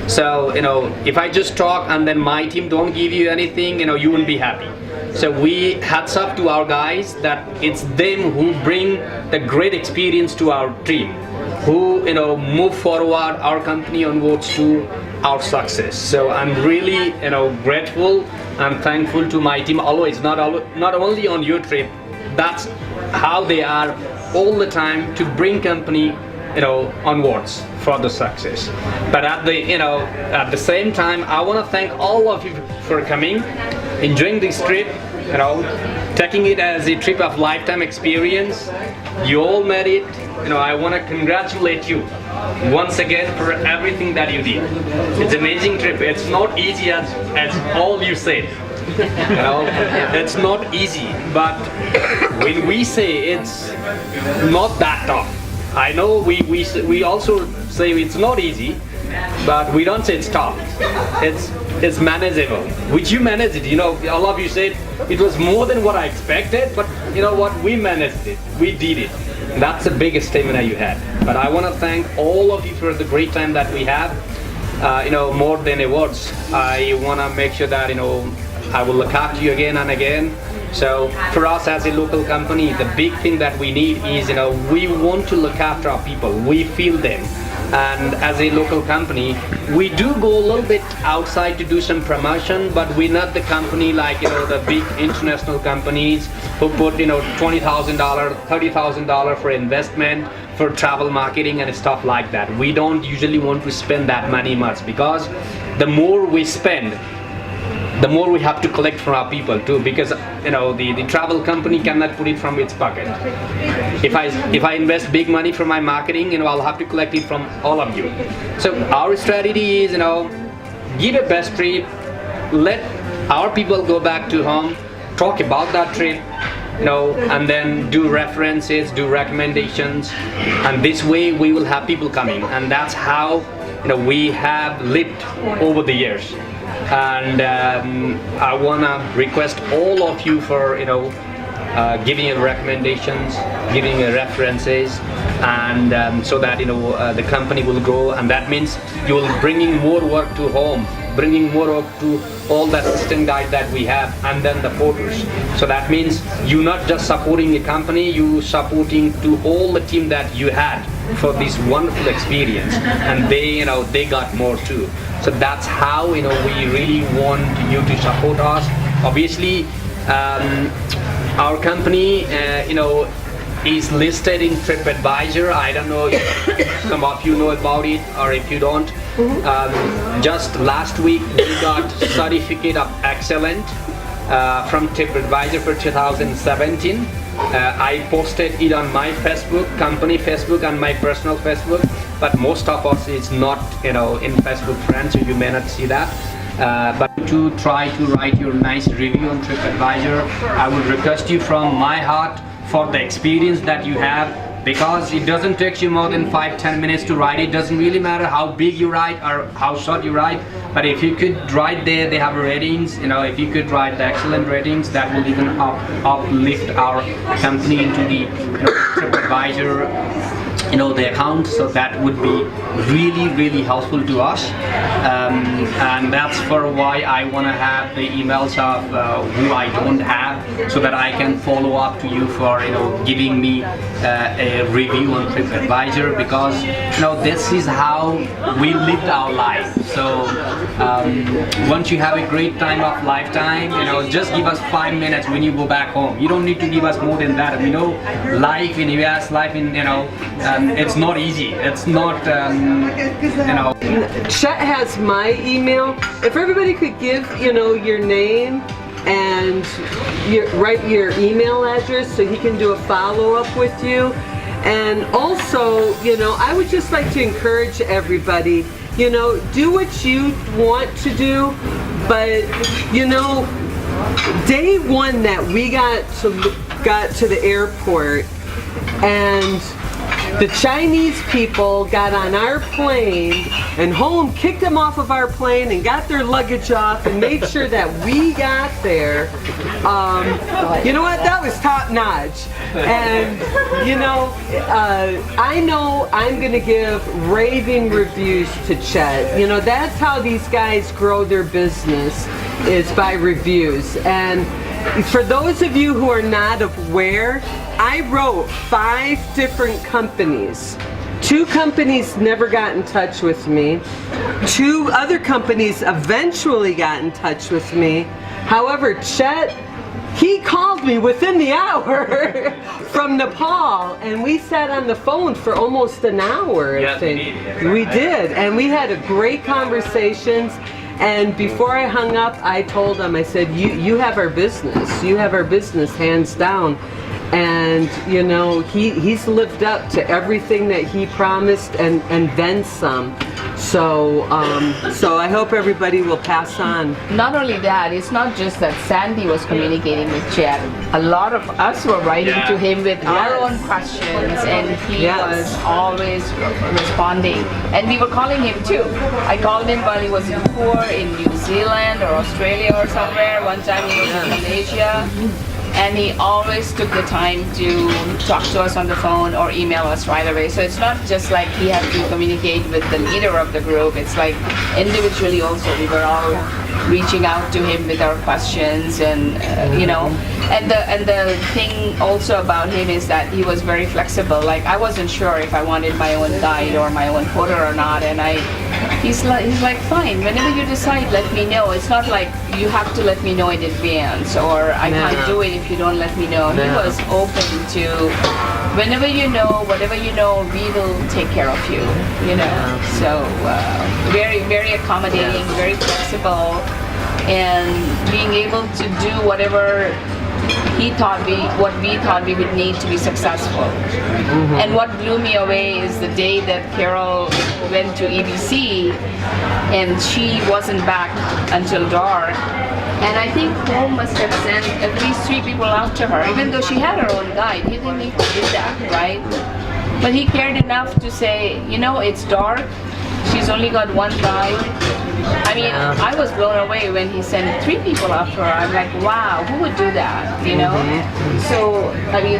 So, if I just talk and then my team don't give you anything, you wouldn't be happy. So we hats up to our guys that it's them who bring the great experience to our team, who move forward our company onwards to our success. So I'm really grateful and thankful to my team always, not only on your trip. That's how they are all the time to bring company onwards for the success. But at the same time, I want to thank all of you for coming, enjoying this trip, taking it as a trip of lifetime experience. You all made it. I want to congratulate you once again for everything that you did. It's an amazing trip. It's not easy as all you said. It's not easy, but when we say it's not that tough, I know we also say it's not easy, but we don't say it's tough. It's manageable, which you managed it. All of you said it was more than what I expected, but you know what? We managed it. We did it. That's the biggest stamina you had. But I want to thank all of you for the great time that we have. More than awards, I want to make sure that I will look after you again and again. So for us as a local company, the big thing that we need is we want to look after our people. We feel them. And as a local company, we do go a little bit outside to do some promotion, but we're not the company like the big international companies who put $20,000, $30,000 for investment for travel marketing and stuff like that. We don't usually want to spend that money much, because the more we spend, the more we have to collect from our people too, because the travel company cannot put it from its pocket. If I invest big money for my marketing, I'll have to collect it from all of you. So our strategy is give a best trip, let our people go back to home, talk about that trip, and then do references, do recommendations, and this way we will have people coming. And that's how we have lived over the years. And I want to request all of you for giving recommendations, giving references, and so that the company will grow. And that means you will bringing more work to home, bringing more work to all the assistant guide that we have, and then the porters. So that means you not just supporting a company, you supporting to all the team that you had for this wonderful experience, and they got more too. So that's how we really want you to support us. Obviously, our company is listed in TripAdvisor. I don't know if some of you know about it, or if you don't. Just last week we got certificate of excellent from TripAdvisor for 2017. I posted it on my Facebook, company Facebook, and my personal Facebook, but most of us is not in Facebook friends, so you may not see that. But to try to write your nice review on TripAdvisor, I would request you from my heart for the experience that you have, because it doesn't take you more than 5-10 minutes to write. It doesn't really matter how big you write or how short you write, but if you could write there, they have ratings, if you could write the excellent ratings, that will even uplift our company into the TripAdvisor the account. So that would be really helpful to us, and that's for why I want to have the emails of who I don't have, so that I can follow up to you for giving me a review on TripAdvisor, because this is how we lived our life. So once you have a great time of lifetime, just give us 5 minutes when you go back home. You don't need to give us more than that. We know life in US, life in it's not easy. It's not Chet has my email. If everybody could give your name and write your email address, so he can do a follow-up with you. And also, I would just like to encourage everybody, do what you want to do, but day one that we got to the airport, and The Chinese people got on our plane and home kicked them off of our plane and got their luggage off and made sure that we got there. You know what? That was top notch. And you know I'm gonna give raving reviews to Chet. You know, that's how these guys grow their business, is by reviews. And for those of you who are not aware, I wrote 5 different companies. 2 companies never got in touch with me. 2 other companies eventually got in touch with me. However, Chet, he called me within the hour from Nepal, and we sat on the phone for almost an hour. I think. We did, and we had a great conversations. And before I hung up, I told him, I said, you have our business. You have our business, hands down. And you know, he's lived up to everything that he promised and then some. So I hope everybody will pass on. Not only that, it's not just that Sandy was communicating with Chet. A lot of us were writing to him with our own questions, and he was always responding. And we were calling him too. I called him while he was in tour in New Zealand or Australia or somewhere. One time he was in Malaysia. And he always took the time to talk to us on the phone or email us right away. So it's not just like he had to communicate with the leader of the group. It's like individually also we were all reaching out to him with our questions, and you know. And the thing also about him is that he was very flexible. Like, I wasn't sure if I wanted my own guide or my own porter or not, and he's like, fine, whenever you decide, let me know. It's not like you have to let me know in advance, or I can't do it if you don't let me know. He was open to, whenever you know, whatever you know, we will take care of you, you know. So very, very accommodating, very flexible, and being able to do whatever what we thought we would need to be successful. And what blew me away is the day that Carol went to EBC and she wasn't back until dark. And I think home must have sent at least 3 people out to her, even though she had her own guide. He didn't need to do that, right? But he cared enough to say, you know, it's dark. She's only got one guide. I mean, I was blown away when he sent 3 people after her. I'm like, wow, who would do that, you know? So, I mean,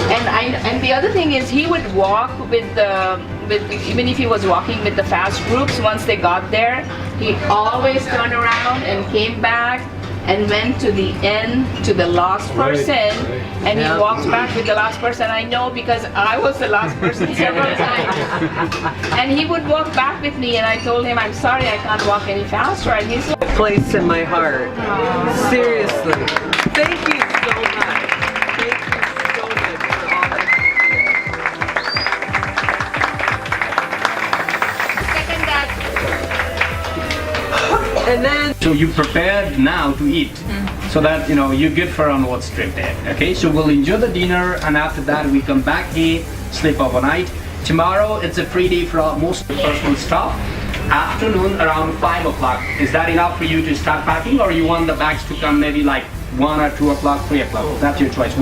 and the other thing is he would walk with even if he was walking with the fast groups, once they got there, he always turned around and came back and went to the end, to the last person, and he walked back with the last person. I know because I was the last person several times. And he would walk back with me, and I told him, I'm sorry, I can't walk any faster. And he's like, place in my heart. Seriously. Thank you so much. Thank you so much for all that. second that. And then So you prepared now to eat, so that you know you're good for our onwards trip there. Okay, so we'll enjoy the dinner, and after that we come back here, sleep overnight. Tomorrow it's a free day for most personal stuff. Afternoon around 5 o'clock. Is that enough for you to start packing, or you want the bags to come maybe like 1 or 2 o'clock, 3 o'clock? That's your choice.